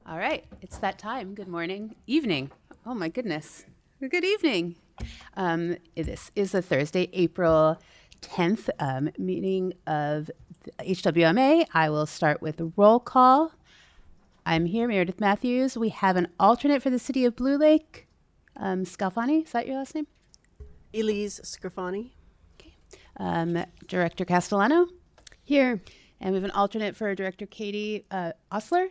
All right, it's that time. Good morning, evening. Oh my goodness. Good evening. This is the Thursday, April 10th meeting of the HWMA. I will start with a roll call. I'm here, Meredith Matthews. We have an alternate for the city of Blue Lake. Scalfani, is that your last name? Elise Scrofani. Okay. Director Castellano. Here. And we have an alternate for Director Katie Osler.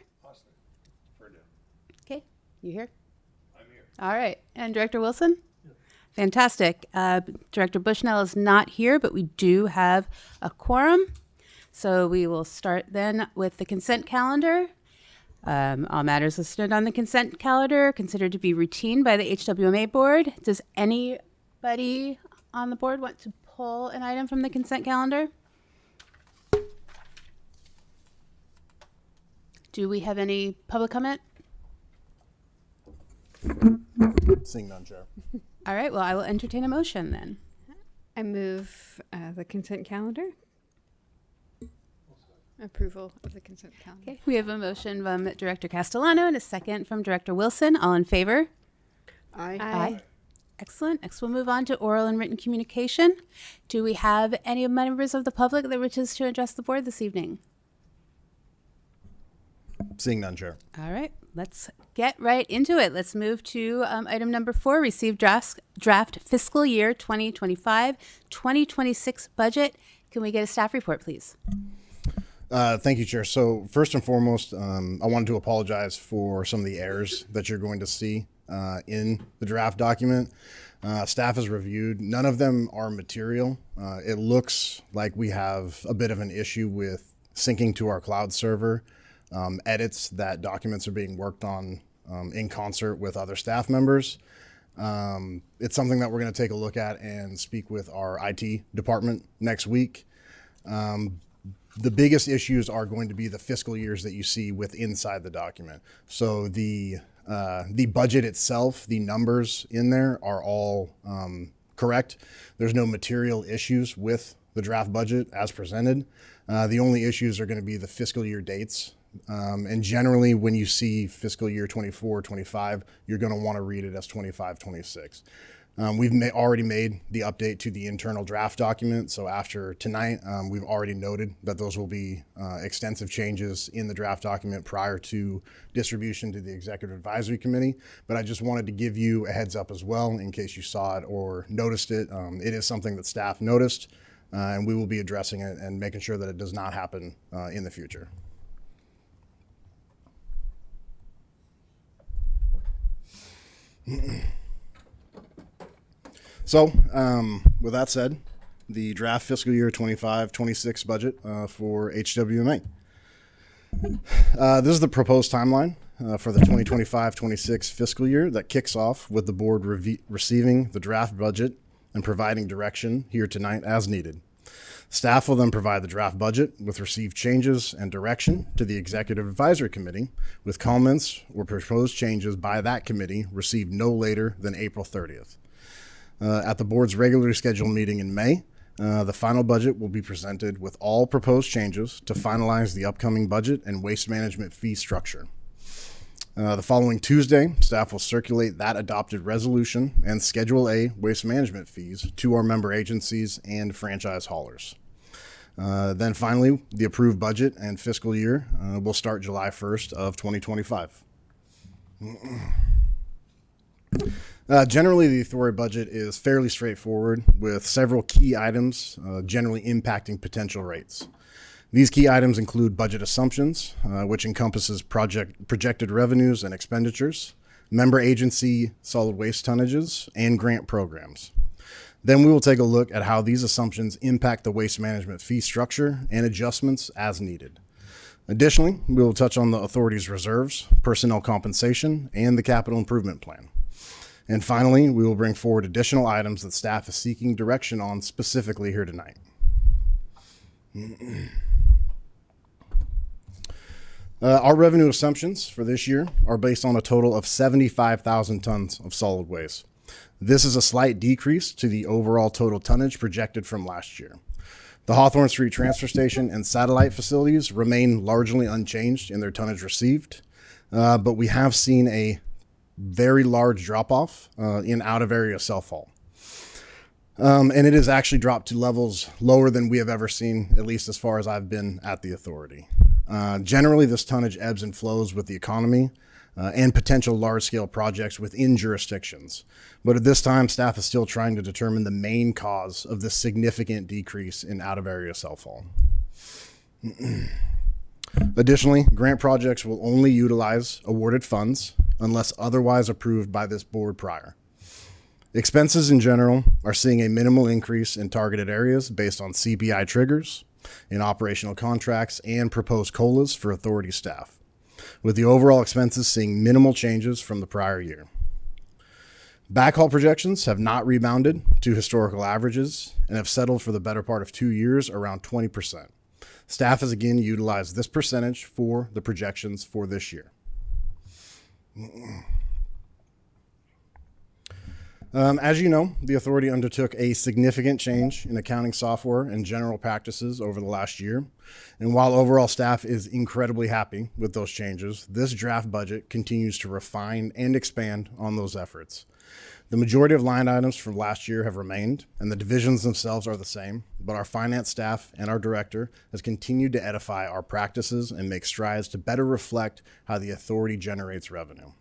Okay, you here? I'm here. All right. And Director Wilson? Yeah. Fantastic. Director Bushnell is not here, but we do have a quorum. So we will start then with the consent calendar. All matters listed on the consent calendar considered to be routine by the HWMA board. Does anybody on the board want to pull an item from the consent calendar? Do we have any public comment? Seeing none, Chair. All right, well, I will entertain a motion then. I move the consent calendar. Approval of the consent calendar. Okay, we have a motion from Director Castellano and a second from Director Wilson. All in favor? Aye. Excellent. Next, we'll move on to oral and written communication. Do we have any members of the public that wishes to address the board this evening? Seeing none, Chair. All right, let's get right into it. Let's move to item number 4, receive draft fiscal year 2025-2026 budget. Can we get a staff report, please? Thank you, Chair. So first and foremost, I wanted to apologize for some of the errors that you're going to see in the draft document. Staff has reviewed. None of them are material. It looks like we have a bit of an issue with syncing to our cloud server. Edits that documents are being worked on in concert with other staff members. It's something that we're going to take a look at and speak with our IT department next week. The biggest issues are going to be the fiscal years that you see with inside the document. So the budget itself, the numbers in there are all correct. There's no material issues with the draft budget as presented. The only issues are going to be the fiscal year dates. And generally, when you see fiscal year 24-25, you're going to want to read it as 25-26. We've already made the update to the internal draft document. So after tonight, we've already noted that those will be extensive changes in the draft document prior to distribution to the Executive Advisory Committee. But I just wanted to give you a heads up as well in case you saw it or noticed it. It is something that staff noticed, and we will be addressing it and making sure that it does not happen in the future. So, with that said, the draft fiscal year 25-26 budget for HWMA. This is the proposed timeline for the 2025-26 fiscal year that kicks off with the board receiving the draft budget and providing direction here tonight as needed. Staff will then provide the draft budget with received changes and direction to the Executive Advisory Committee, with comments or proposed changes by that committee received no later than April 30th. At the board's regularly scheduled meeting in May, the final budget will be presented with all proposed changes to finalize the upcoming budget and waste management fee structure. The following Tuesday, staff will circulate that adopted resolution and Schedule A waste management fees to our member agencies and franchise haulers. Then finally, the approved budget and fiscal year will start July 1st of 2025. Generally, the authority budget is fairly straightforward with several key items generally impacting potential rates. These key items include budget assumptions, which encompasses projected revenues and expenditures, member agency solid waste tonnages, and grant programs. Then we will take a look at how these assumptions impact the waste management fee structure and adjustments as needed. Additionally, we will touch on the authority's reserves, personnel compensation, and the capital improvement plan. And finally, we will bring forward additional items that staff is seeking direction on specifically here tonight. Our revenue assumptions for this year are based on a total of 75,000 tons of solid waste. This is a slight decrease to the overall total tonnage projected from last year. The Hawthorne Street Transfer Station and satellite facilities remain largely unchanged in their tonnage received, but we have seen a very large drop-off in out-of-area self-haul. And it has actually dropped to levels lower than we have ever seen, at least as far as I've been at the authority. Generally, this tonnage ebbs and flows with the economy and potential large-scale projects within jurisdictions. But at this time, staff is still trying to determine the main cause of this significant decrease in out-of-area self-haul. Additionally, grant projects will only utilize awarded funds unless otherwise approved by this board prior. Expenses in general are seeing a minimal increase in targeted areas based on CPI triggers, in operational contracts, and proposed COLAs for authority staff, with the overall expenses seeing minimal changes from the prior year. Backhaul projections have not rebounded to historical averages and have settled for the better part of 2 years around 20%. Staff has again utilized this percentage for the projections for this year. As you know, the authority undertook a significant change in accounting software and general practices over the last year. And while overall staff is incredibly happy with those changes, this draft budget continues to refine and expand on those efforts. The majority of line items from last year have remained, and the divisions themselves are the same, but our finance staff and our director has continued to edify our practices and make strides to better reflect how the authority generates revenue.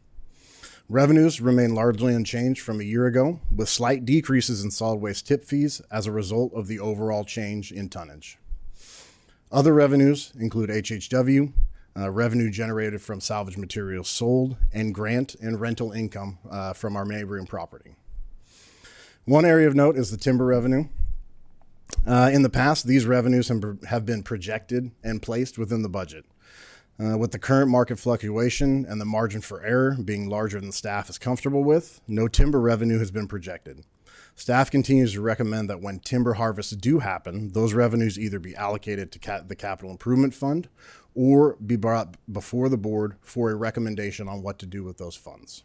Revenues remain largely unchanged from a year ago, with slight decreases in solid waste tip fees as a result of the overall change in tonnage. Other revenues include HHW, revenue generated from salvage materials sold, and grant and rental income from our neighboring property. One area of note is the timber revenue. In the past, these revenues have been projected and placed within the budget. With the current market fluctuation and the margin for error being larger than staff is comfortable with, no timber revenue has been projected. Staff continues to recommend that when timber harvests do happen, those revenues either be allocated to the Capital Improvement Fund or be brought before the board for a recommendation on what to do with those funds.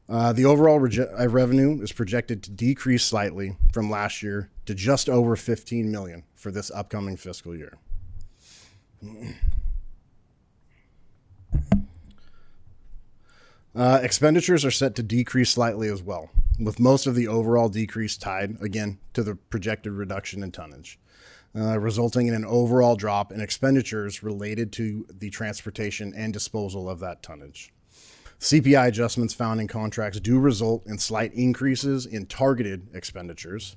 The overall revenue is projected to decrease slightly from last year to just over $15 million for this upcoming fiscal year. Expenditures are set to decrease slightly as well, with most of the overall decrease tied, again, to the projected reduction in tonnage, resulting in an overall drop in expenditures related to the transportation and disposal of that tonnage. CPI adjustments found in contracts do result in slight increases in targeted expenditures.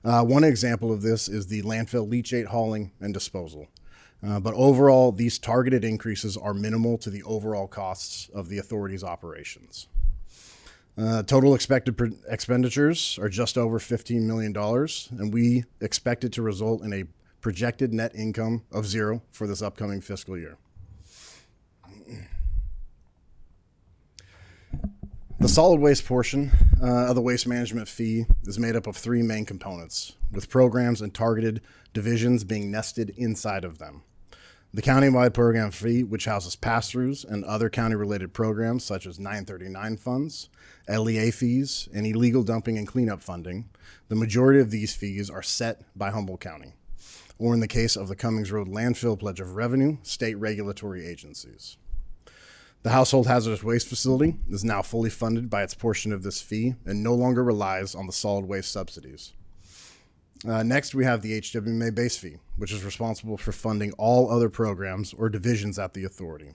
One example of this is the landfill leachate hauling and disposal. But overall, these targeted increases are minimal to the overall costs of the authority's operations. Total expected expenditures are just over $15 million, and we expect it to result in a projected net income of $0 for this upcoming fiscal year. The solid waste portion of the waste management fee is made up of 3 main components, with programs and targeted divisions being nested inside of them. The countywide program fee, which houses pass-throughs and other county-related programs such as 939 funds, LEA fees, and illegal dumping and cleanup funding. The majority of these fees are set by Humboldt County, or in the case of the Cummings Road Landfill Pledge of Revenue, state regulatory agencies. The Household Hazardous Waste Facility is now fully funded by its portion of this fee and no longer relies on the solid waste subsidies. Next, we have the HWMA base fee, which is responsible for funding all other programs or divisions at the authority.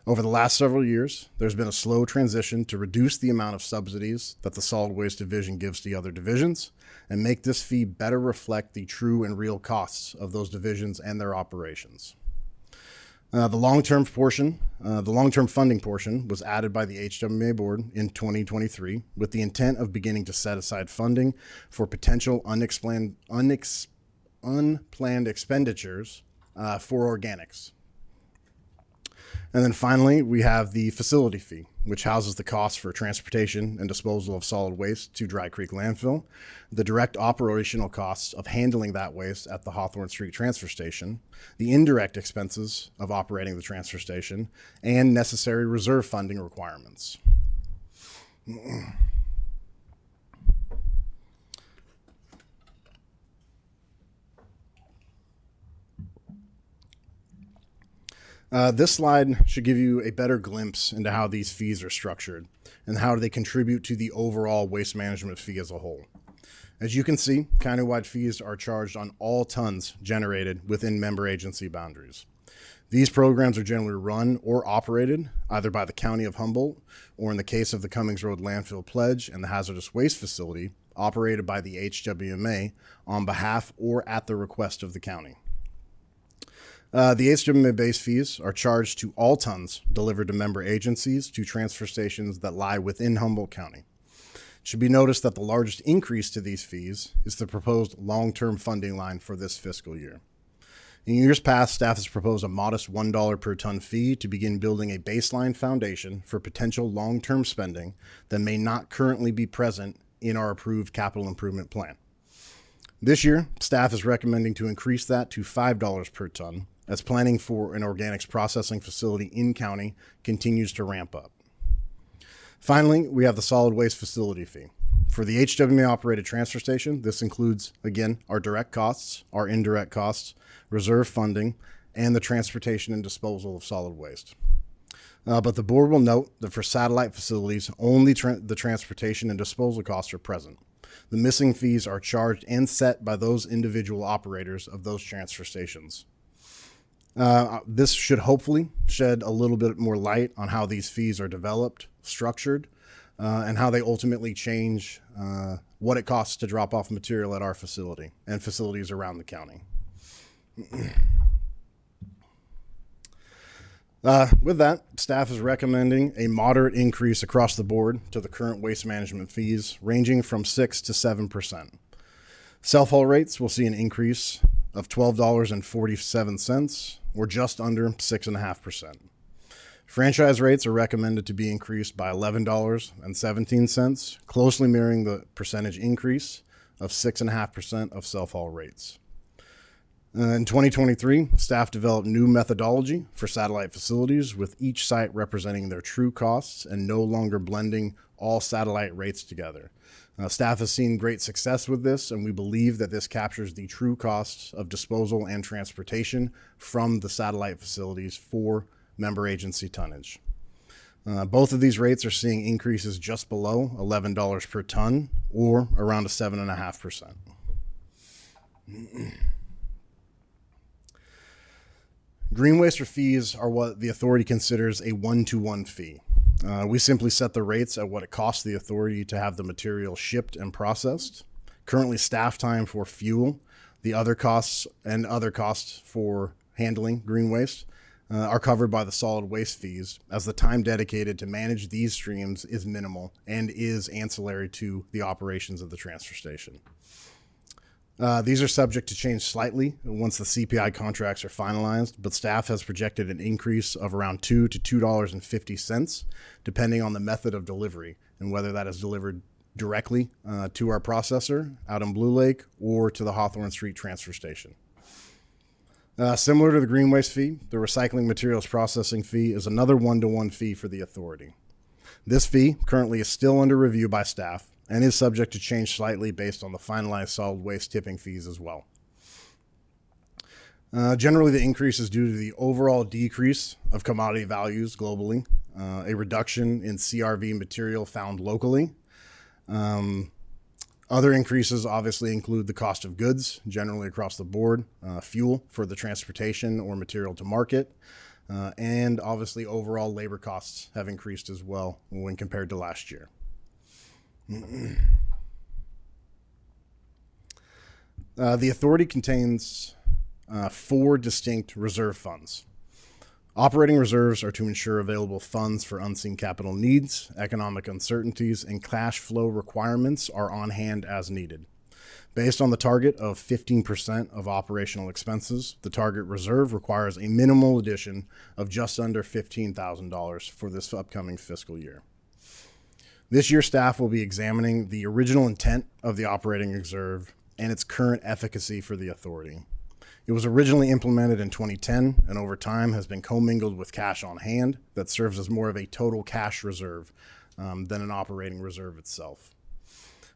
Over the last several years, there's been a slow transition to reduce the amount of subsidies that the solid waste division gives to other divisions and make this fee better reflect the true and real costs of those divisions and their operations. The long-term funding portion was added by the HWMA board in 2023 with the intent of beginning to set aside funding for potential unplanned expenditures for organics. And then finally, we have the facility fee, which houses the costs for transportation and disposal of solid waste to Dry Creek Landfill, the direct operational costs of handling that waste at the Hawthorne Street Transfer Station, the indirect expenses of operating the transfer station, and necessary reserve funding requirements. This slide should give you a better glimpse into how these fees are structured and how they contribute to the overall waste management fee as a whole. As you can see, countywide fees are charged on all tons generated within member agency boundaries. These programs are generally run or operated either by the County of Humboldt or, in the case of the Cummings Road Landfill Pledge and the Hazardous Waste Facility, operated by the HWMA on behalf or at the request of the county. The HWMA base fees are charged to all tons delivered to member agencies to transfer stations that lie within Humboldt County. It should be noticed that the largest increase to these fees is the proposed long-term funding line for this fiscal year. In years past, staff has proposed a modest $1 per ton fee to begin building a baseline foundation for potential long-term spending that may not currently be present in our approved capital improvement plan. This year, staff is recommending to increase that to $5 per ton as planning for an organics processing facility in county continues to ramp up. Finally, we have the solid waste facility fee. For the HWMA operated transfer station, this includes, again, our direct costs, our indirect costs, reserve funding, and the transportation and disposal of solid waste. But the board will note that for satellite facilities, only the transportation and disposal costs are present. The missing fees are charged and set by those individual operators of those transfer stations. This should hopefully shed a little bit more light on how these fees are developed, structured, and how they ultimately change what it costs to drop off material at our facility and facilities around the county. With that, staff is recommending a moderate increase across the board to the current waste management fees, ranging from 6 to 7%. Self-haul rates will see an increase of $12.47, or just under 6.5%. Franchise rates are recommended to be increased by $11.17, closely mirroring the percentage increase of 6.5% of self-haul rates. In 2023, staff developed new methodology for satellite facilities, with each site representing their true costs and no longer blending all satellite rates together. Staff has seen great success with this, and we believe that this captures the true costs of disposal and transportation from the satellite facilities for member agency tonnage. Both of these rates are seeing increases just below $11 per ton, or around a 7.5%. Green waste fees are what the authority considers a one-to-one fee. We simply set the rates at what it costs the authority to have the material shipped and processed. Currently, staff time for fuel, the other costs for handling green waste are covered by the solid waste fees, as the time dedicated to manage these streams is minimal and is ancillary to the operations of the transfer station. These are subject to change slightly once the CPI contracts are finalized, but staff has projected an increase of around $2 to $2.50, depending on the method of delivery and whether that is delivered directly to our processor out in Blue Lake or to the Hawthorne Street transfer station. Similar to the green waste fee, the recycling materials processing fee is another one-to-one fee for the authority. This fee currently is still under review by staff and is subject to change slightly based on the finalized solid waste tipping fees as well. Generally, the increase is due to the overall decrease of commodity values globally, a reduction in CRV material found locally. Other increases obviously include the cost of goods generally across the board, fuel for the transportation or material to market, and obviously overall labor costs have increased as well when compared to last year. The authority contains 4 distinct reserve funds. Operating reserves are to ensure available funds for unseen capital needs, economic uncertainties, and cash flow requirements are on hand as needed. Based on the target of 15% of operational expenses, the target reserve requires a minimal addition of just under $15,000 for this upcoming fiscal year. This year, staff will be examining the original intent of the operating reserve and its current efficacy for the authority. It was originally implemented in 2010 and over time has been commingled with cash on hand that serves as more of a total cash reserve than an operating reserve itself.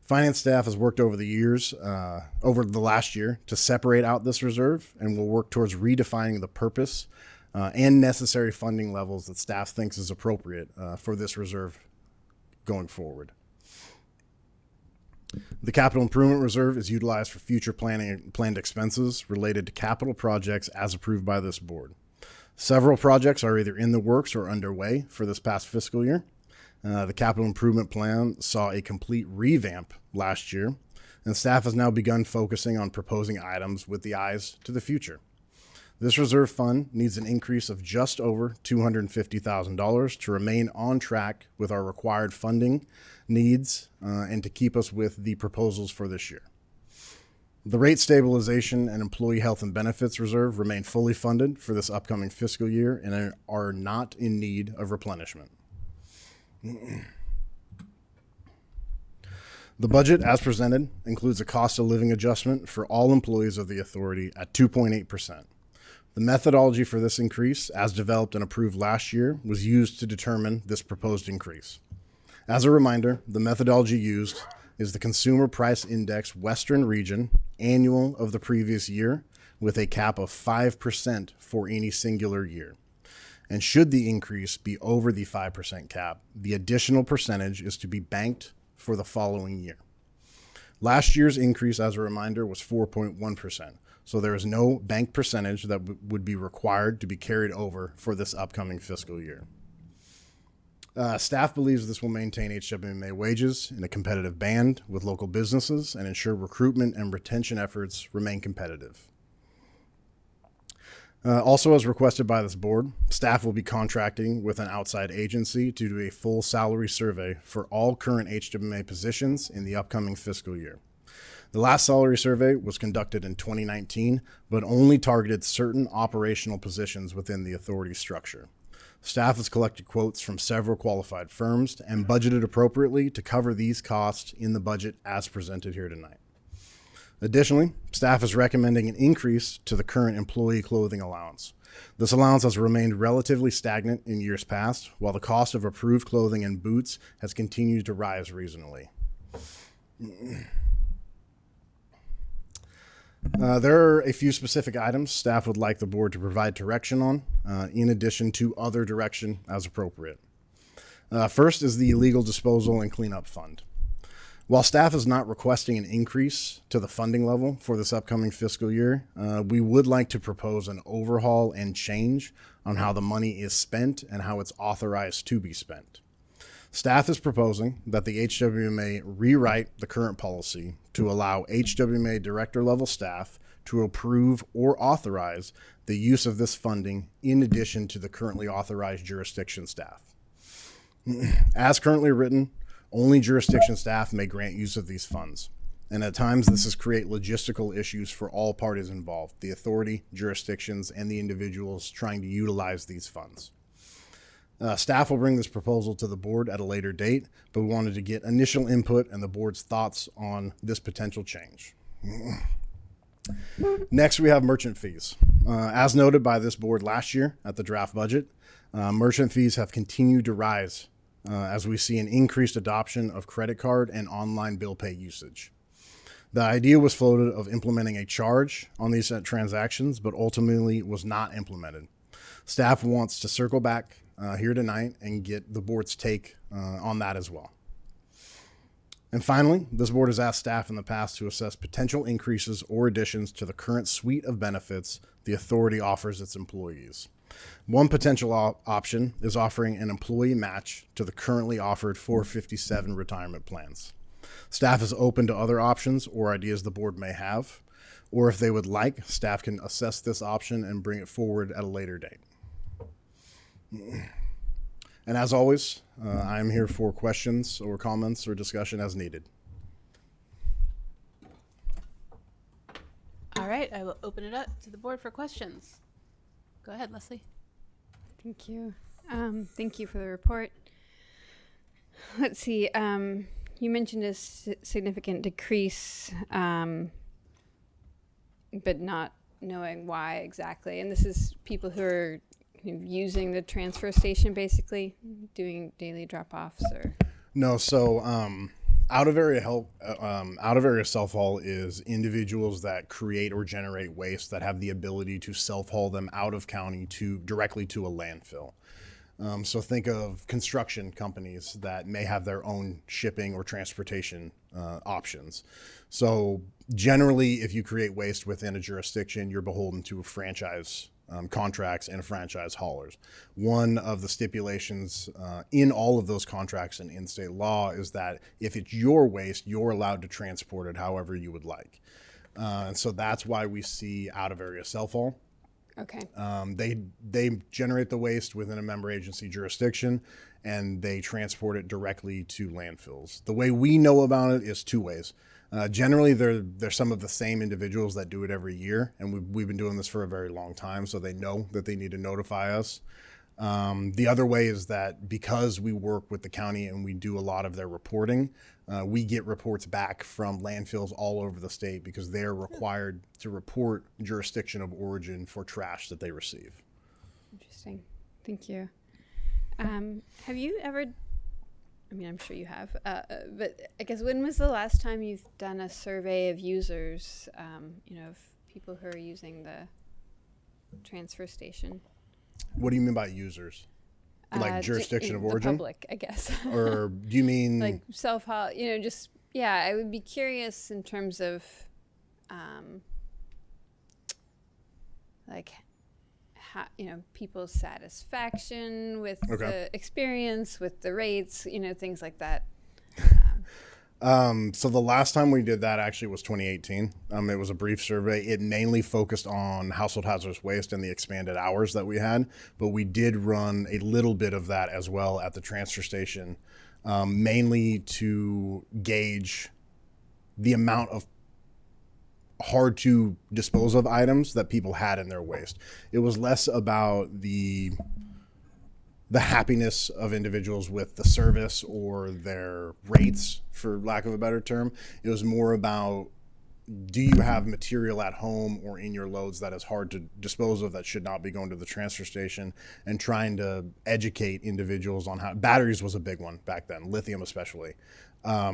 Finance staff has worked over the last year to separate out this reserve and will work towards redefining the purpose and necessary funding levels that staff thinks is appropriate for this reserve going forward. The capital improvement reserve is utilized for future planned expenses related to capital projects as approved by this board. Several projects are either in the works or underway for this past fiscal year. The capital improvement plan saw a complete revamp last year, and staff has now begun focusing on proposing items with the eyes to the future. This reserve fund needs an increase of just over $250,000 to remain on track with our required funding needs and to keep us with the proposals for this year. The rate stabilization and employee health and benefits reserve remain fully funded for this upcoming fiscal year and are not in need of replenishment. The budget, as presented, includes a cost of living adjustment for all employees of the authority at 2.8%. The methodology for this increase, as developed and approved last year, was used to determine this proposed increase. As a reminder, the methodology used is the Consumer Price Index Western Region annual of the previous year with a cap of 5% for any singular year. And should the increase be over the 5% cap, the additional percentage is to be banked for the following year. Last year's increase, as a reminder, was 4.1%. So there is no bank percentage that would be required to be carried over for this upcoming fiscal year. Staff believes this will maintain HWMA wages in a competitive band with local businesses and ensure recruitment and retention efforts remain competitive. Also, as requested by this board, staff will be contracting with an outside agency to do a full salary survey for all current HWMA positions in the upcoming fiscal year. The last salary survey was conducted in 2019, but only targeted certain operational positions within the authority structure. Staff has collected quotes from several qualified firms and budgeted appropriately to cover these costs in the budget as presented here tonight. Additionally, staff is recommending an increase to the current employee clothing allowance. This allowance has remained relatively stagnant in years past, while the cost of approved clothing and boots has continued to rise reasonably. There are a few specific items staff would like the board to provide direction on, in addition to other direction as appropriate. First is the illegal disposal and cleanup fund. While staff is not requesting an increase to the funding level for this upcoming fiscal year, we would like to propose an overhaul and change on how the money is spent and how it's authorized to be spent. Staff is proposing that the HWMA rewrite the current policy to allow HWMA director level staff to approve or authorize the use of this funding in addition to the currently authorized jurisdiction staff. As currently written, only jurisdiction staff may grant use of these funds, and at times this has created logistical issues for all parties involved, the authority, jurisdictions, and the individuals trying to utilize these funds. Staff will bring this proposal to the board at a later date, but we wanted to get initial input and the board's thoughts on this potential change. Next, we have merchant fees. As noted by this board last year at the draft budget, merchant fees have continued to rise as we see an increased adoption of credit card and online bill pay usage. The idea was floated of implementing a charge on these transactions, but ultimately was not implemented. Staff wants to circle back here tonight and get the board's take on that as well. And finally, this board has asked staff in the past to assess potential increases or additions to the current suite of benefits the authority offers its employees. One potential option is offering an employee match to the currently offered 457 retirement plans. Staff is open to other options or ideas the board may have, or if they would like, staff can assess this option and bring it forward at a later date. And as always, I'm here for questions or comments or discussion as needed. All right, I will open it up to the board for questions. Go ahead, Leslie. Thank you. Thank you for the report. Let's see. You mentioned a significant decrease, but not knowing why exactly. And this is people who are using the transfer station, basically doing daily drop-offs, or No, so Out of area self haul is individuals that create or generate waste that have the ability to self haul them out of county to directly to a landfill. So think of construction companies that may have their own shipping or transportation options. So generally, if you create waste within a jurisdiction, you're beholden to franchise contracts and franchise haulers. One of the stipulations in all of those contracts and in state law is that if it's your waste, you're allowed to transport it however you would like. And so that's why we see out of area self haul. Okay. They generate the waste within a member agency jurisdiction, and they transport it directly to landfills. The way we know about it is two ways. Generally, they're some of the same individuals that do it every year, and we've been doing this for a very long time, so they know that they need to notify us. The other way is that because we work with the county and we do a lot of their reporting, we get reports back from landfills all over the state because they're required to report jurisdiction of origin for trash that they receive. Interesting. Thank you. Have you ever, I mean, I'm sure you have, but I guess when was the last time you've done a survey of users, of people who are using the transfer station? What do you mean by users? Like jurisdiction of origin? The public, I guess. Or do you mean like self-help, I would be curious in terms of like how, people's satisfaction with the experience, with the rates, things like that. So the last time we did that actually was 2018. It was a brief survey. It mainly focused on household hazardous waste and the expanded hours that we had, but we did run a little bit of that as well at the transfer station, mainly to gauge the amount of hard to dispose of items that people had in their waste. It was less about the happiness of individuals with the service or their rates, for lack of a better term. It was more about, do you have material at home or in your loads that is hard to dispose of that should not be going to the transfer station, and trying to educate individuals on how batteries was a big one back then, lithium especially.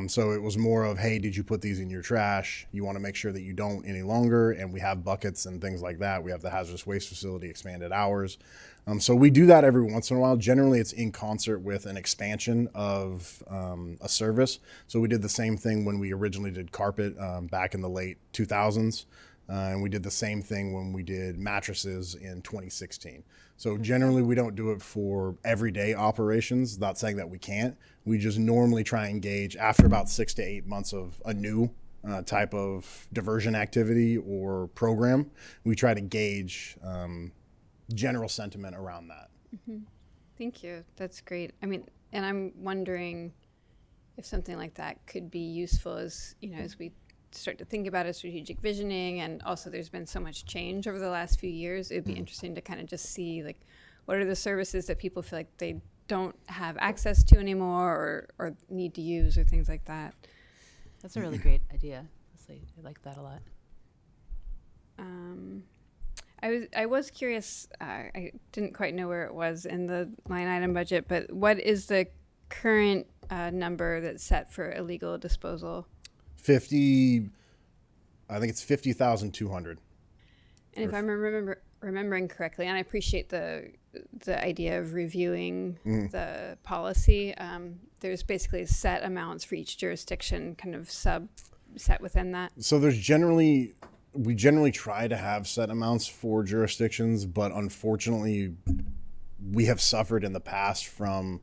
So it was more of, hey, did you put these in your trash? You want to make sure that you don't any longer. And we have buckets and things like that. We have the hazardous waste facility expanded hours. So we do that every once in a while. Generally, it's in concert with an expansion of a service. So we did the same thing when we originally did carpet back in the late 2000s. And we did the same thing when we did mattresses in 2016. So generally, we don't do it for everyday operations. Not saying that we can't. We just normally try and gauge after about 6 to 8 months of a new type of diversion activity or program. We try to gauge general sentiment around that. Mm-hmm. Thank you. That's great. I mean, and I'm wondering if something like that could be useful as we start to think about a strategic visioning, and also there's been so much change over the last few years. It would be interesting to kind of just see, like, what are the services that people feel like they don't have access to anymore or need to use, or things like that. That's a really great idea. I like that a lot. I was curious, I didn't quite know where it was in the line item budget, but what is the current number that's set for illegal disposal? I think it's 50,200. And if I'm remembering correctly, and I appreciate the idea of reviewing the policy, there's basically set amounts for each jurisdiction, kind of set within that. So we generally try to have set amounts for jurisdictions, but unfortunately we have suffered in the past from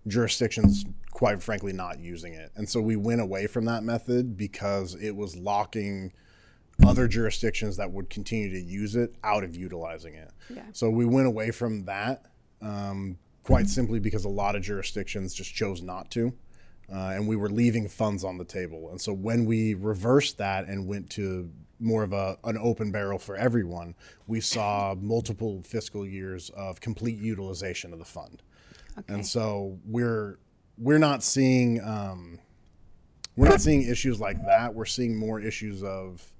jurisdictions, quite frankly, not using it. And so we went away from that method because it was locking other jurisdictions that would continue to use it out of utilizing it. Yeah. So we went away from that quite simply because a lot of jurisdictions just chose not to. And we were leaving funds on the table. And so when we reversed that and went to more of an open barrel for everyone, we saw multiple fiscal years of complete utilization of the fund. Okay. And so we're not seeing issues like that. We're seeing more issues of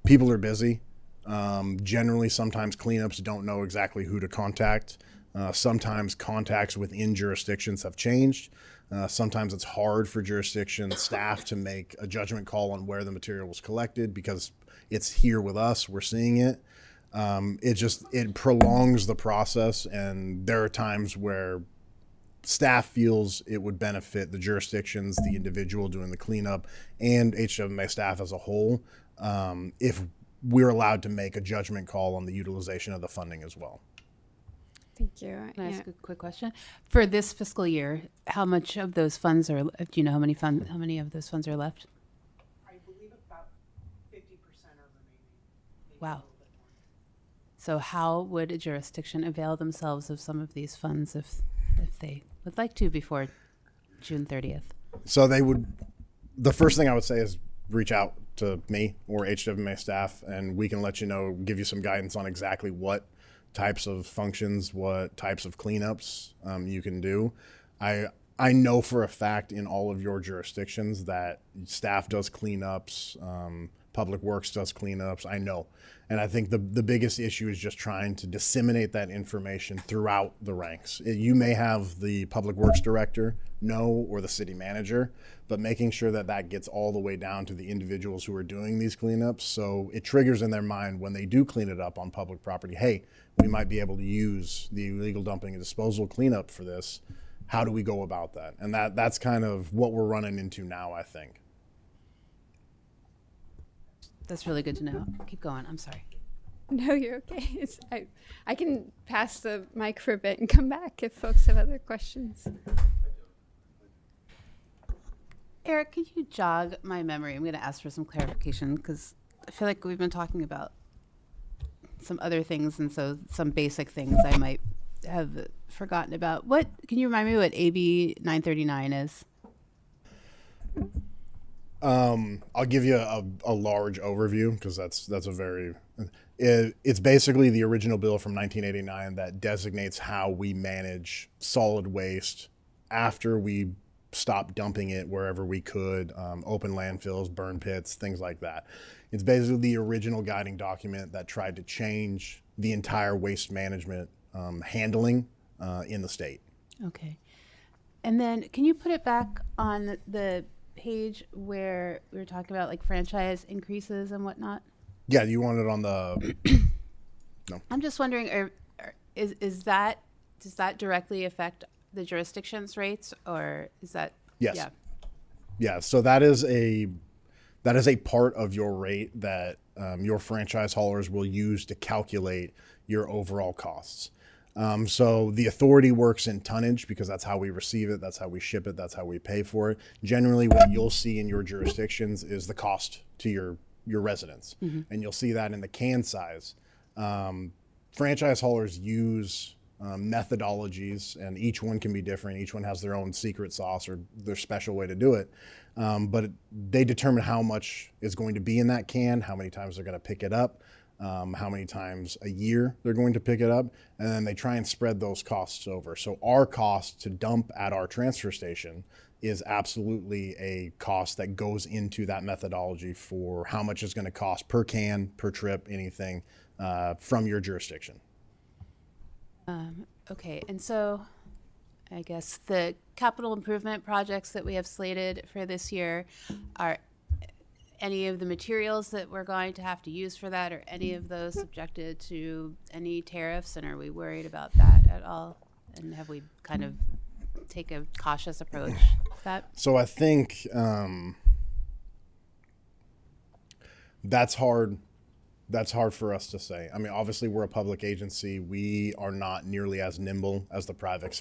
people are busy. Generally, sometimes cleanups don't know exactly who to contact. Sometimes contacts within jurisdictions have changed. Sometimes it's hard for jurisdiction staff to make a judgment call on where the material was collected because it's here with us, we're seeing it. It prolongs the process, and there are times where staff feels it would benefit the jurisdictions, the individual doing the cleanup, and HWMA staff as a whole if we're allowed to make a judgment call on the utilization of the funding as well. Thank you. Can I ask a quick question? For this fiscal year, how much of those funds are, do you know how many of those funds are left? I believe about 50% are remaining. Maybe Wow. a little bit more. So how would a jurisdiction avail themselves of some of these funds if they would like to before June 30th? So the first thing I would say is reach out to me or HWMA staff, and we can let you know, give you some guidance on exactly what types of functions, what types of cleanups you can do. I know for a fact in all of your jurisdictions that staff does cleanups, Public Works does cleanups. I know. And I think the biggest issue is just trying to disseminate that information throughout the ranks. You may have the Public Works Director know or the city manager, but making sure that that gets all the way down to the individuals who are doing these cleanups. So it triggers in their mind when they do clean it up on public property, hey, we might be able to use the illegal dumping and disposal cleanup for this. How do we go about that? And that's kind of what we're running into now, I think. That's really good to know. Keep going. I'm sorry. No, you're okay. I can pass the mic for a bit and come back if folks have other questions. Eric, could you jog my memory? I'm going to ask for some clarification because I feel like we've been talking about some other things, and so some basic things I might have forgotten about. What can you remind me what AB 939 is? I'll give you a large overview because that's a very it's basically the original bill from 1989 that designates how we manage solid waste after we stop dumping it wherever we could, open landfills, burn pits, things like that. It's basically the original guiding document that tried to change the entire waste management handling in the state. Okay. And then can you put it back on the page where we were talking about like franchise increases and whatnot? Yeah, you want it on the... No. I'm just wondering, does that directly affect the jurisdiction's rates, or is that... Yes. Yeah. Yeah, so that is a part of your rate that your franchise haulers will use to calculate your overall costs. So the authority works in tonnage because that's how we receive it, that's how we ship it, that's how we pay for it. Generally, what you'll see in your jurisdictions is the cost to your residents, and you'll see that in the can size. Franchise haulers use methodologies, and each one can be different. Each one has their own secret sauce or their special way to do it. But they determine how much is going to be in that can, how many times they're going to pick it up, how many times a year they're going to pick it up, and then they try and spread those costs over. So our cost to dump at our transfer station is absolutely a cost that goes into that methodology for how much it's going to cost per can, per trip, anything from your jurisdiction. Okay, and so I guess the capital improvement projects that we have slated for this year are any of the materials that we're going to have to use for that, or any of those subjected to any tariffs, and are we worried about that at all? And have we kind of take a cautious approach to that? So I think that's hard. That's hard for us to say. I mean, obviously, we're a public agency. We are not nearly as nimble as the private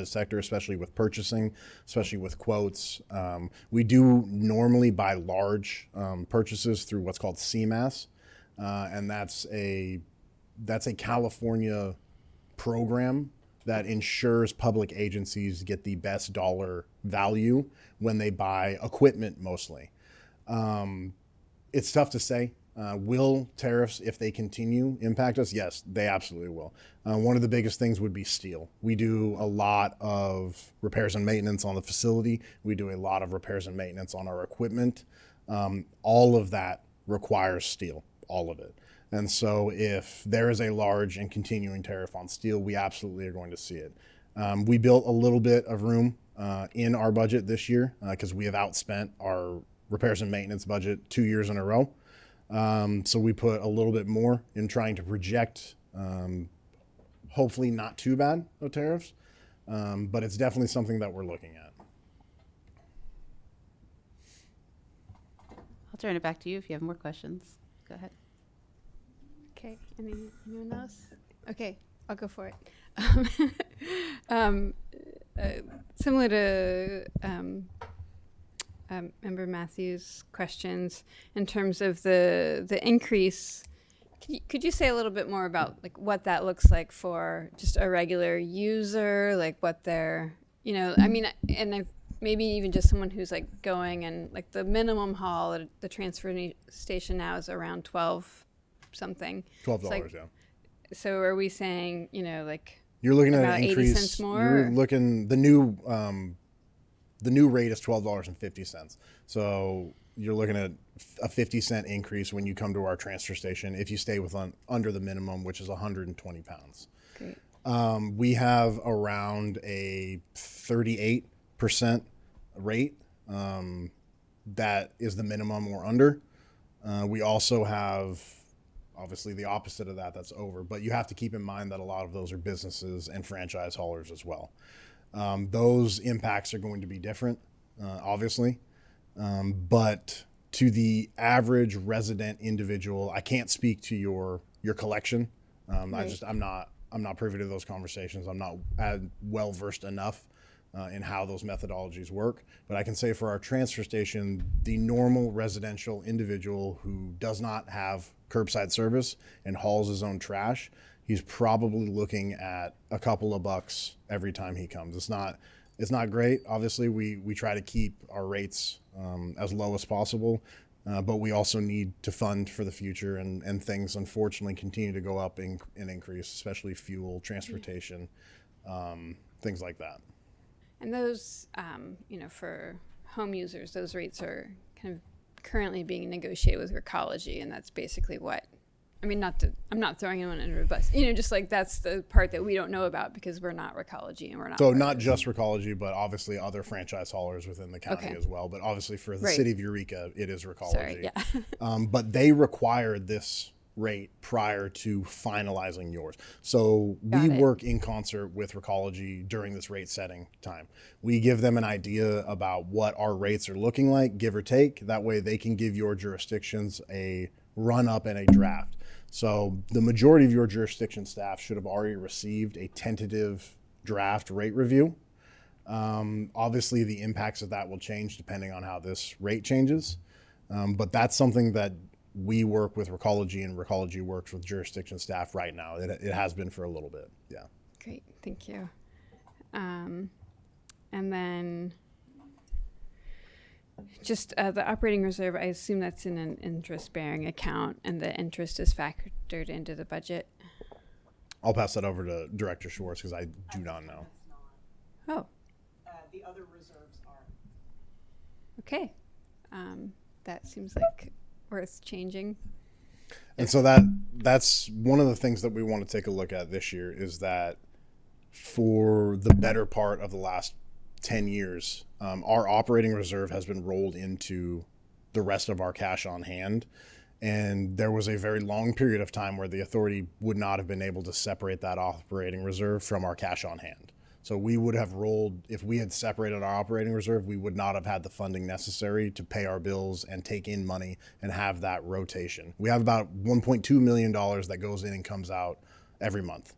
sector, especially with purchasing, especially with quotes. We do normally buy large purchases through what's called CMAS, and that's a California program that ensures public agencies get the best dollar value when they buy equipment mostly. It's tough to say. Will tariffs, if they continue, impact us? Yes, they absolutely will. One of the biggest things would be steel. We do a lot of repairs and maintenance on the facility. We do a lot of repairs and maintenance on our equipment. All of that requires steel, all of it. And so if there is a large and continuing tariff on steel, we absolutely are going to see it. We built a little bit of room in our budget this year because we have outspent our repairs and maintenance budget 2 years in a row. So we put a little bit more in trying to project, hopefully not too bad of tariffs, but it's definitely something that we're looking at. I'll turn it back to you if you have more questions. Go ahead. Okay. Anyone else? Okay, I'll go for it. Similar to Member Matthews' questions in terms of the increase, could you say a little bit more about like what that looks like for just a regular user, like what they're, I mean, and I've maybe even just someone who's like going and like the minimum haul at the transfer station now is around 12 something. $12, like, yeah. So are we saying, like You're looking at about an 80 increase. cents more, You're or? looking the new rate is $12.50. So you're looking at a 50-cent increase when you come to our transfer station if you stay under the minimum, which is 120 pounds. Great. We have around a 38% rate that is the minimum or under. We also have obviously the opposite of that, that's over. But you have to keep in mind that a lot of those are businesses and franchise haulers as well. Those impacts are going to be different, obviously. But to the average resident individual, I can't speak to your collection. Right. I'm not privy to those conversations. I'm not well versed enough in how those methodologies work. But I can say for our transfer station, the normal residential individual who does not have curbside service and hauls his own trash, he's probably looking at a couple of bucks every time he comes. It's not great. Obviously, we try to keep our rates as low as possible, but we also need to fund for the future, and things unfortunately continue to go up and increase, especially fuel, transportation, things like that. And those, for home users, those rates are kind of currently being negotiated with Recology, and that's basically what. I mean, I'm not throwing anyone under a bus. Just like that's the part that we don't know about because we're not Recology and we're not. So not just Recology, but obviously other franchise haulers within the county as well. But obviously for the city of Eureka, it is Recology. Sorry, yeah. But they required this rate prior to finalizing yours. So we work in concert with Recology during this rate setting time. We give them an idea about what our rates are looking like, give or take. That way they can give your jurisdictions a run up and a draft. So the majority of your jurisdiction staff should have already received a tentative draft rate review. Obviously, the impacts of that will change depending on how this rate changes. But that's something that we work with Recology, and Recology works with jurisdiction staff right now. It has been for a little bit, yeah. Great, thank you. And then just the operating reserve, I assume that's in an interest-bearing account, and the interest is factored into the budget. I'll pass that over to Director Schwartz because I do not know. It's not. Oh, The other reserves are. okay. That seems like worth changing. And so that's one of the things that we want to take a look at this year is that for the better part of the last 10 years, our operating reserve has been rolled into the rest of our cash on hand. And there was a very long period of time where the authority would not have been able to separate that operating reserve from our cash on hand. So we would have rolled, if we had separated our operating reserve, we would not have had the funding necessary to pay our bills and take in money and have that rotation. We have about $1.2 million that goes in and comes out every month.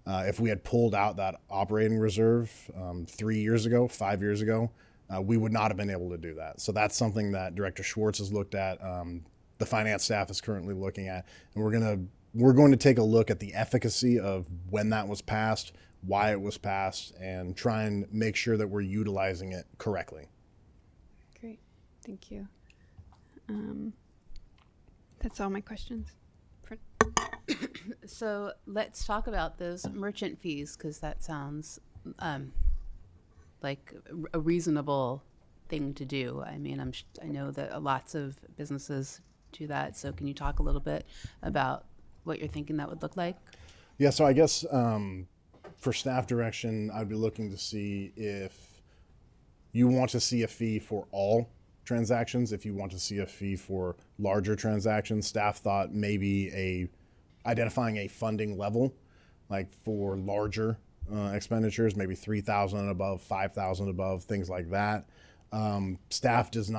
If we had pulled out that operating reserve 3 years ago, 5 years ago, we would not have been able to do that. So that's something that Director Schwartz has looked at. The finance staff is currently looking at, and we're going to take a look at the efficacy of when that was passed, why it was passed, and try and make sure that we're utilizing it correctly. Great, thank you. That's all my questions. So let's talk about those merchant fees, because that sounds like a reasonable thing to do. I mean, I know that lots of businesses do that. So can you talk a little bit about what you're thinking that would look like? Yeah, so I guess for staff direction, I'd be looking to see if you want to see a fee for all transactions. If you want to see a fee for larger transactions, staff thought maybe identifying a funding level, like for larger expenditures, maybe 3,000 and above, 5,000 above, things like that. Staff just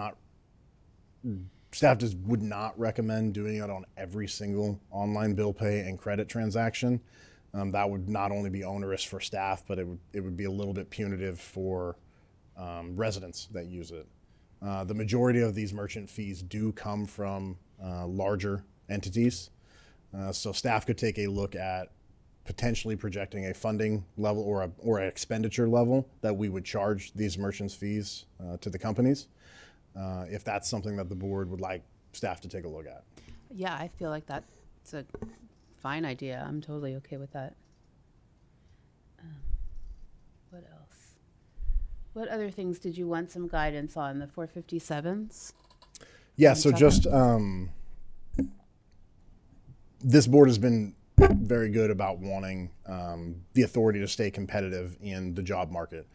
would not recommend doing it on every single online bill pay and credit transaction. That would not only be onerous for staff, but it would be a little bit punitive for residents that use it. The majority of these merchant fees do come from larger entities. So staff could take a look at potentially projecting a funding level or an expenditure level that we would charge these merchants fees to the companies. If that's something that the board would like staff to take a look at. Yeah, I feel like that's a fine idea. I'm totally okay with that. What else? What other things did you want some guidance on? The 457s? Yeah, so just this board has been very good about wanting the authority to stay competitive in the job market,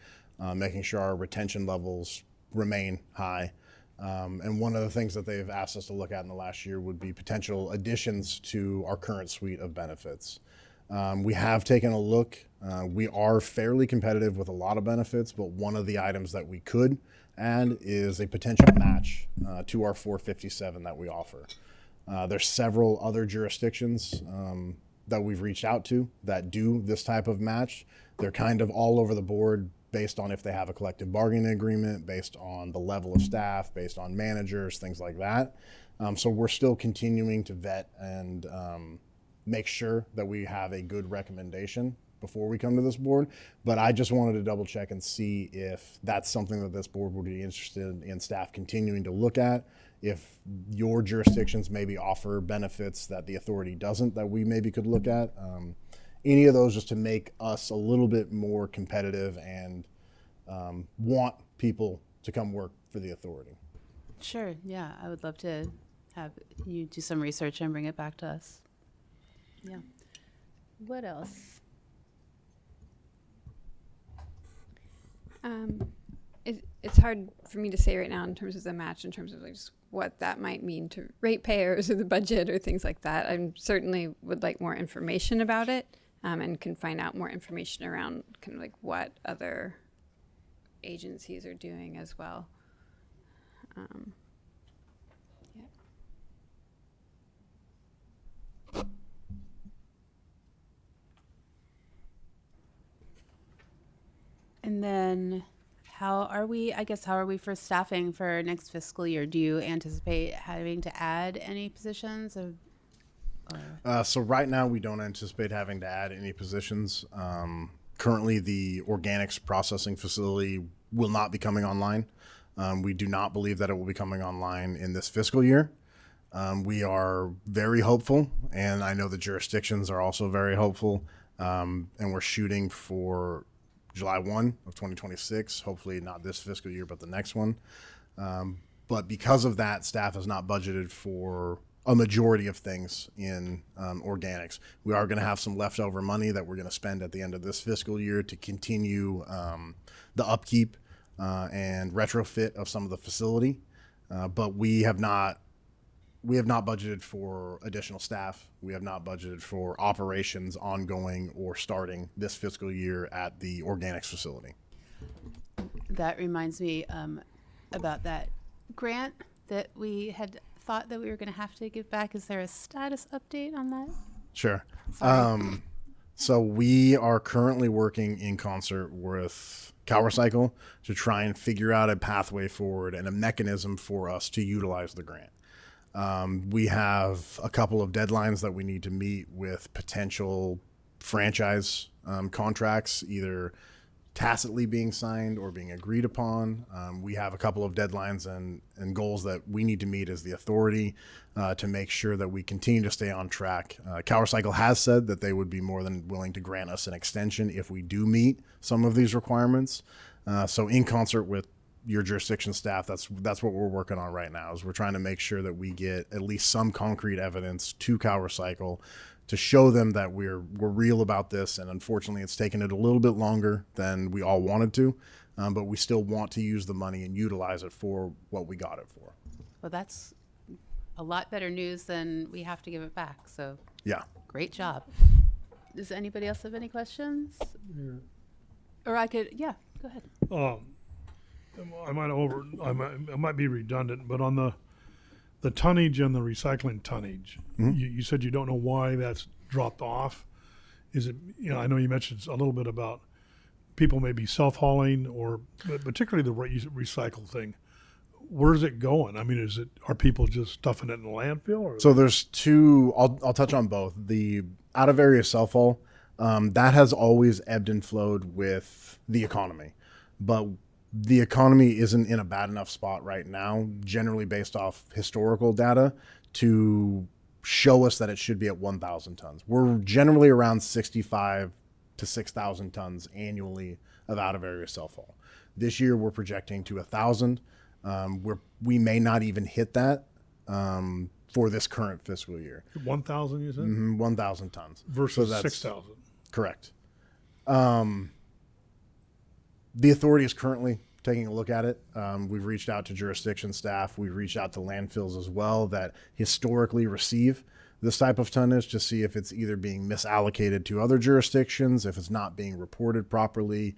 making sure our retention levels remain high. And one of the things that they've asked us to look at in the last year would be potential additions to our current suite of benefits. We have taken a look. We are fairly competitive with a lot of benefits, but one of the items that we could add is a potential match to our 457 that we offer. There's several other jurisdictions that we've reached out to that do this type of match. They're kind of all over the board based on if they have a collective bargaining agreement, based on the level of staff, based on managers, things like that. So we're still continuing to vet and make sure that we have a good recommendation before we come to this board. But I just wanted to double check and see if that's something that this board would be interested in staff continuing to look at. If your jurisdictions maybe offer benefits that the authority doesn't, that we maybe could look at. Any of those just to make us a little bit more competitive and want people to come work for the authority. Sure, yeah. I would love to have you do some research and bring it back to us. Yeah. What else? It's hard for me to say right now in terms of the match, in terms of like just what that might mean to ratepayers or the budget or things like that. I certainly would like more information about it, and can find out more information around kind of like what other agencies are doing as well. Yeah. And then how are we for staffing for next fiscal year? Do you anticipate having to add any positions? So right now we don't anticipate having to add any positions. Currently the organics processing facility will not be coming online. We do not believe that it will be coming online in this fiscal year. We are very hopeful, and I know the jurisdictions are also very hopeful, and we're shooting for July 1 of 2026, hopefully not this fiscal year, but the next one. But because of that, staff has not budgeted for a majority of things in organics. We are going to have some leftover money that we're going to spend at the end of this fiscal year to continue the upkeep and retrofit of some of the facility. But we have not budgeted for additional staff. We have not budgeted for operations ongoing or starting this fiscal year at the organics facility. That reminds me about that grant that we had thought that we were going to have to give back. Is there a status update on that? Sure. So we are currently working in concert with CalRecycle to try and figure out a pathway forward and a mechanism for us to utilize the grant. We have a couple of deadlines that we need to meet with potential franchise contracts, either tacitly being signed or being agreed upon. We have a couple of deadlines and goals that we need to meet as the authority to make sure that we continue to stay on track. CalRecycle has said that they would be more than willing to grant us an extension if we do meet some of these requirements. So in concert with your jurisdiction staff, that's what we're working on right now, is we're trying to make sure that we get at least some concrete evidence to CalRecycle to show them that we're real about this. And unfortunately, it's taken it a little bit longer than we all wanted to, but we still want to use the money and utilize it for what we got it for. Well, that's a lot better news than we have to give it back. So Yeah. great job. Does anybody else have any questions? Or I could, yeah, go ahead. I might be redundant, but on the tonnage and the recycling tonnage, you said you don't know why that's dropped off. Is it, I know you mentioned a little bit about people maybe self-hauling, but particularly the recycle thing. Where's it going? I mean, are people just stuffing it in the landfill? Or? So there's two, I'll touch on both. The out of area self-haul, that has always ebbed and flowed with the economy, but the economy isn't in a bad enough spot right now, generally based off historical data, to show us that it should be at 1,000 tons. We're generally around 65 to 6,000 tons annually of out of area self-haul. This year we're projecting to 1,000. We may not even hit that for this current fiscal year. 1,000, you said? 1,000 tons. Versus So that's 6,000. correct. The authority is currently taking a look at it. We've reached out to jurisdiction staff. We've reached out to landfills as well that historically receive this type of tonnage to see if it's either being misallocated to other jurisdictions, if it's not being reported properly.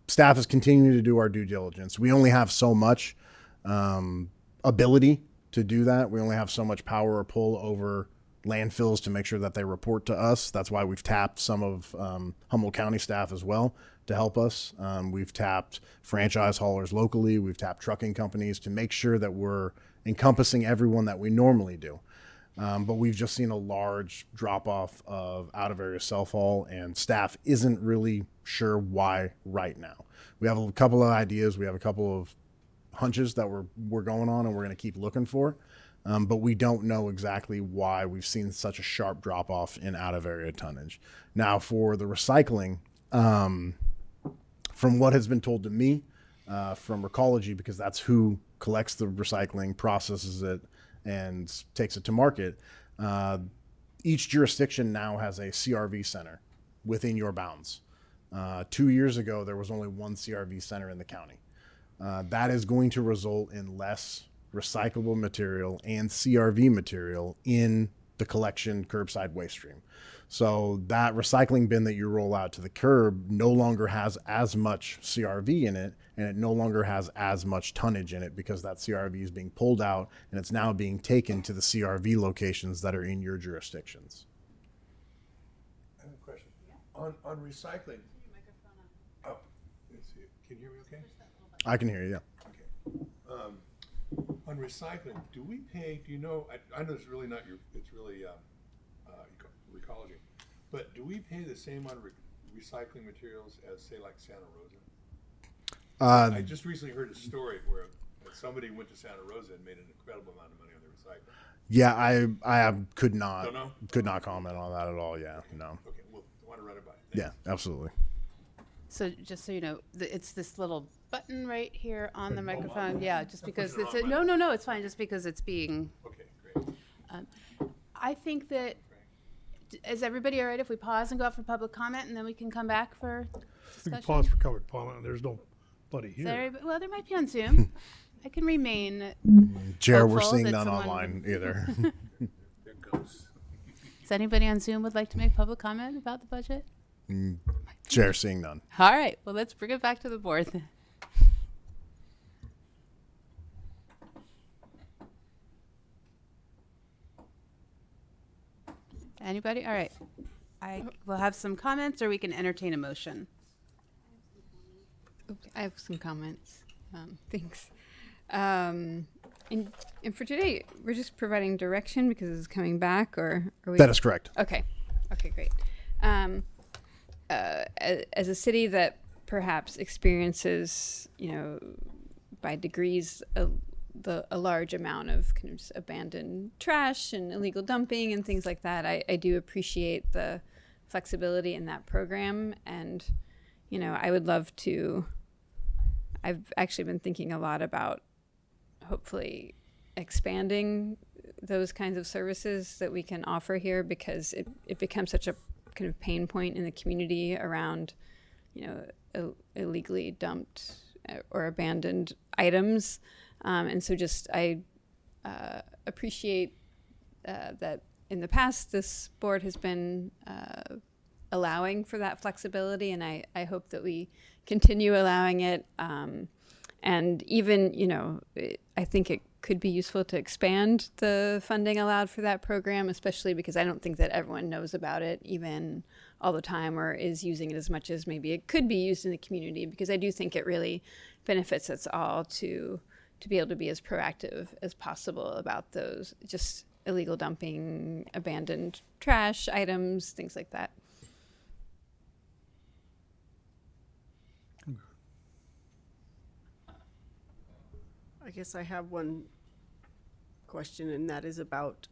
Staff is continuing to do our due diligence. We only have so much ability to do that. We only have so much power or pull over landfills to make sure that they report to us. That's why we've tapped some of Humboldt County staff as well to help us. We've tapped franchise haulers locally. We've tapped trucking companies to make sure that we're encompassing everyone that we normally do. But we've just seen a large drop off of out of area self-haul, and staff isn't really sure why right now. We have a couple of ideas. We have a couple of hunches that we're going on and we're going to keep looking for. But we don't know exactly why we've seen such a sharp drop off in out of area tonnage. Now for the recycling, from what has been told to me, from Recology, because that's who collects the recycling, processes it, and takes it to market, each jurisdiction now has a CRV center within your bounds. 2 years ago, there was only one CRV center in the county. That is going to result in less recyclable material and CRV material in the collection curbside waste stream. So that recycling bin that you roll out to the curb no longer has as much CRV in it, and it no longer has as much tonnage in it because that CRV is being pulled out and it's now being taken to the CRV locations that are in your jurisdictions. I have a question. On recycling. Oh, let's see. Can you hear me okay? I can hear you, yeah. Okay. On recycling, do we pay, do you know, I know it's really not it's really Recology, but do we pay the same on recycling materials as, say, like Santa Rosa? I just recently heard a story where somebody went to Santa Rosa and made an incredible amount of money on their recycling. Yeah, I could Don't know? not comment on that at all. Yeah, no. Okay, well, I want to run it by. Yeah, absolutely. So just so you know, it's this little button right here on the microphone. Yeah, just because it's no, it's fine. Just because it's being. Okay, great. I think that. Is everybody all right if we pause and go out for public comment and then we can come back for We discussion? can pause for covered comment. There's nobody Is here. there, well, there might be on Zoom. I can remain. Chair, we're Hopeful seeing that none someone- online either. There goes. Does anybody on Zoom would like to make public comment about the budget? Chair, seeing none. All right. Well, let's bring it back to the board then. Anybody? All right. I will have some comments or we can entertain a motion. Okay, I have some comments. Thanks. And for today, we're just providing direction because it's coming back, or are we? That is correct. Okay. Okay, great. As a city that perhaps experiences, by degrees, a large amount of kind of just abandoned trash and illegal dumping and things like that, I do appreciate the flexibility in that program. And, I would love to, I've actually been thinking a lot about hopefully expanding those kinds of services that we can offer here, because it becomes such a kind of pain point in the community around, illegally dumped or abandoned items. And so just I appreciate that in the past this board has been allowing for that flexibility, and I hope that we continue allowing it. And even, I think it could be useful to expand the funding allowed for that program, especially because I don't think that everyone knows about it even all the time, or is using it as much as maybe it could be used in the community, because I do think it really benefits us all to be able to be as proactive as possible about those just illegal dumping, abandoned trash items, things like that. I guess I have one question, and that is about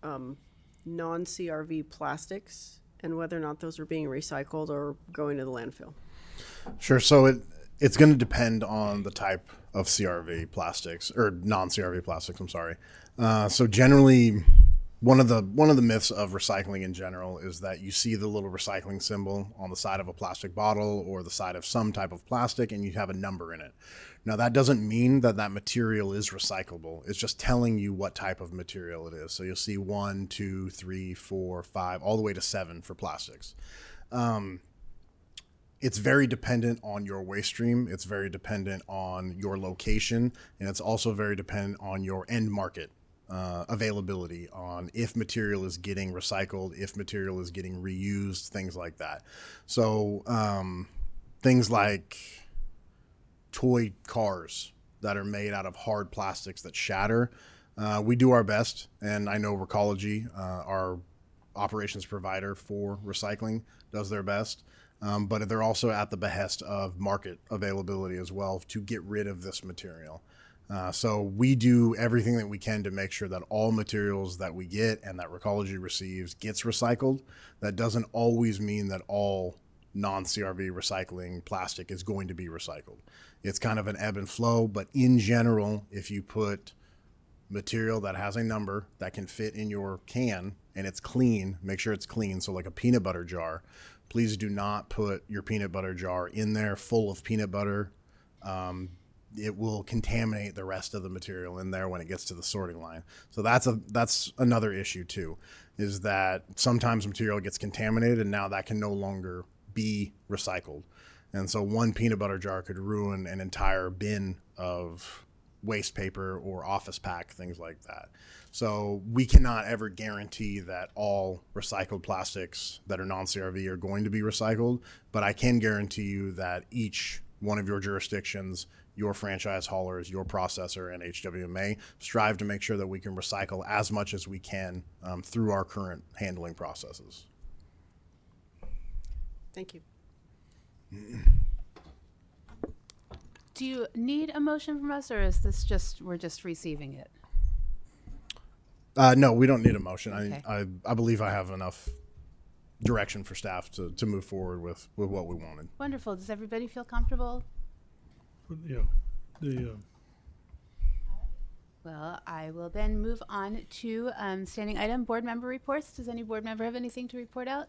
non-CRV plastics and whether or not those are being recycled or going to the landfill. Sure. So it's going to depend on the type of CRV plastics, or non-CRV plastics. I'm sorry. So generally, one of the myths of recycling in general is that you see the little recycling symbol on the side of a plastic bottle or the side of some type of plastic, and you have a number in it. Now, that doesn't mean that material is recyclable. It's just telling you what type of material it is. So you'll see 1, 2, 3, 4, 5, all the way to 7 for plastics. It's very dependent on your waste stream. It's very dependent on your location, and it's also very dependent on your end market availability, on if material is getting recycled, if material is getting reused, things like that. So things like toy cars that are made out of hard plastics that shatter, we do our best, and I know Recology, our operations provider for recycling, does their best. But they're also at the behest of market availability as well to get rid of this material. So we do everything that we can to make sure that all materials that we get and that Recology receives gets recycled. That doesn't always mean that all non-CRV recycling plastic is going to be recycled. It's kind of an ebb and flow, but in general, if you put material that has a number that can fit in your can and it's clean, make sure it's clean. So like a peanut butter jar, please do not put your peanut butter jar in there full of peanut butter. It will contaminate the rest of the material in there when it gets to the sorting line. So that's another issue too, is that sometimes material gets contaminated and now that can no longer be recycled. And so one peanut butter jar could ruin an entire bin of waste paper or office pack, things like that. So we cannot ever guarantee that all recycled plastics that are non-CRV are going to be recycled, but I can guarantee you that each one of your jurisdictions, your franchise haulers, your processor, and HWMA strive to make sure that we can recycle as much as we can through our current handling processes. Thank you. Do you need a motion from us, or is this just, we're just receiving it? No, we don't need a motion. Okay. I believe I have enough direction for staff to move forward with what we wanted. Wonderful. Does everybody feel comfortable? Yeah. Well, I will then move on to standing item board member reports. Does any board member have anything to report out?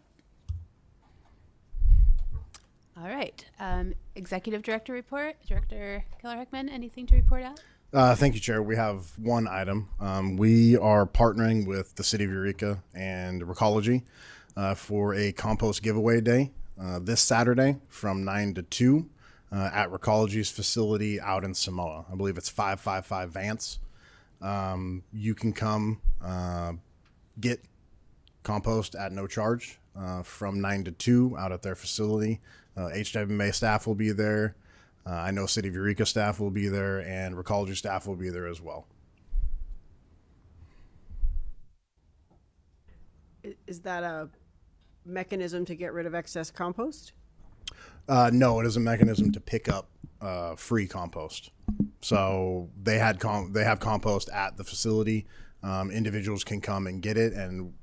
All right. Executive Director report. Director Keller-Heckman, anything to report out? Thank you, Chair. We have one item. We are partnering with the City of Eureka and Recology for a compost giveaway day this Saturday from 9 to 2 at Recology's facility out in Samoa. I believe it's 555 Vance. You can come get compost at no charge from 9 to 2 out at their facility. HWMA staff will be there. I know City of Eureka staff will be there, and Recology staff will be there as well. Is that a mechanism to get rid of excess compost? No, it is a mechanism to pick up free compost. So they have compost at the facility. Individuals can come and get it and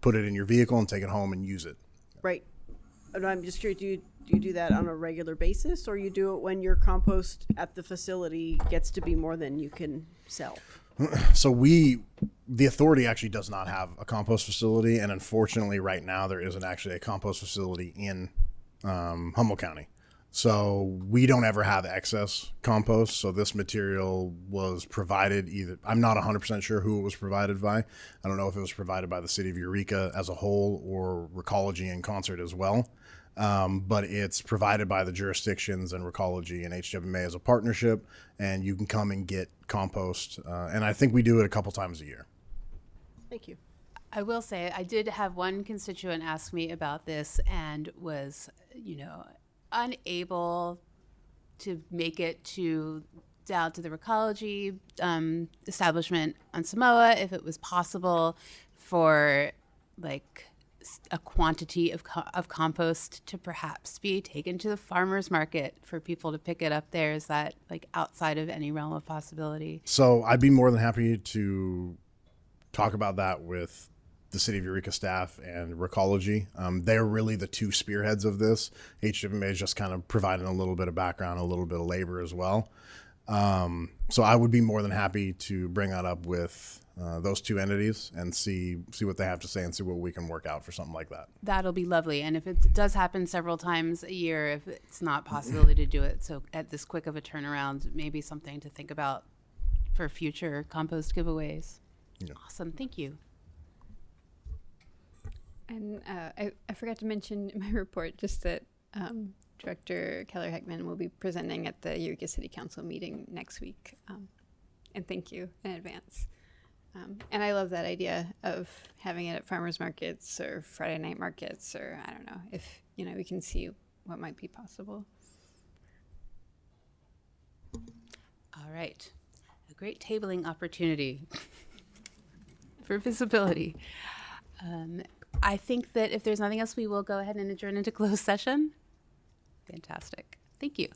put it in your vehicle and take it home and use it. Right. And I'm just curious, do you do that on a regular basis, or you do it when your compost at the facility gets to be more than you can sell? So the authority actually does not have a compost facility, and unfortunately, right now there isn't actually a compost facility in Humboldt County. So we don't ever have excess compost. So this material was provided either, I'm not 100% sure who it was provided by. I don't know if it was provided by the city of Eureka as a whole or Recology in concert as well. But it's provided by the jurisdictions and Recology and HWMA as a partnership, and you can come and get compost. And I think we do it a couple times a year. Thank you. I will say I did have one constituent ask me about this and was, unable to make it down to the Recology establishment on Samoa, if it was possible for like a quantity of compost to perhaps be taken to the farmer's market for people to pick it up there. Is that like outside of any realm of possibility? So I'd be more than happy to talk about that with the City of Eureka staff and Recology. They're really the two spearheads of this. HWMA is just kind of providing a little bit of background, a little bit of labor as well. So I would be more than happy to bring that up with those two entities and see what they have to say and see what we can work out for something like that. That'll be lovely. And if it does happen several times a year, if it's not possibility to do it so at this quick of a turnaround, maybe something to think about for future compost giveaways. Yeah. Awesome. Thank you. And I forgot to mention in my report just that Director Keller-Heckman will be presenting at the Eureka City Council meeting next week. And thank you in advance. And I love that idea of having it at farmers markets or Friday night markets, or I don't know, if we can see what might be possible. All right. A great tabling opportunity for visibility. I think that if there's nothing else, we will go ahead and adjourn into closed session. Fantastic. Thank you.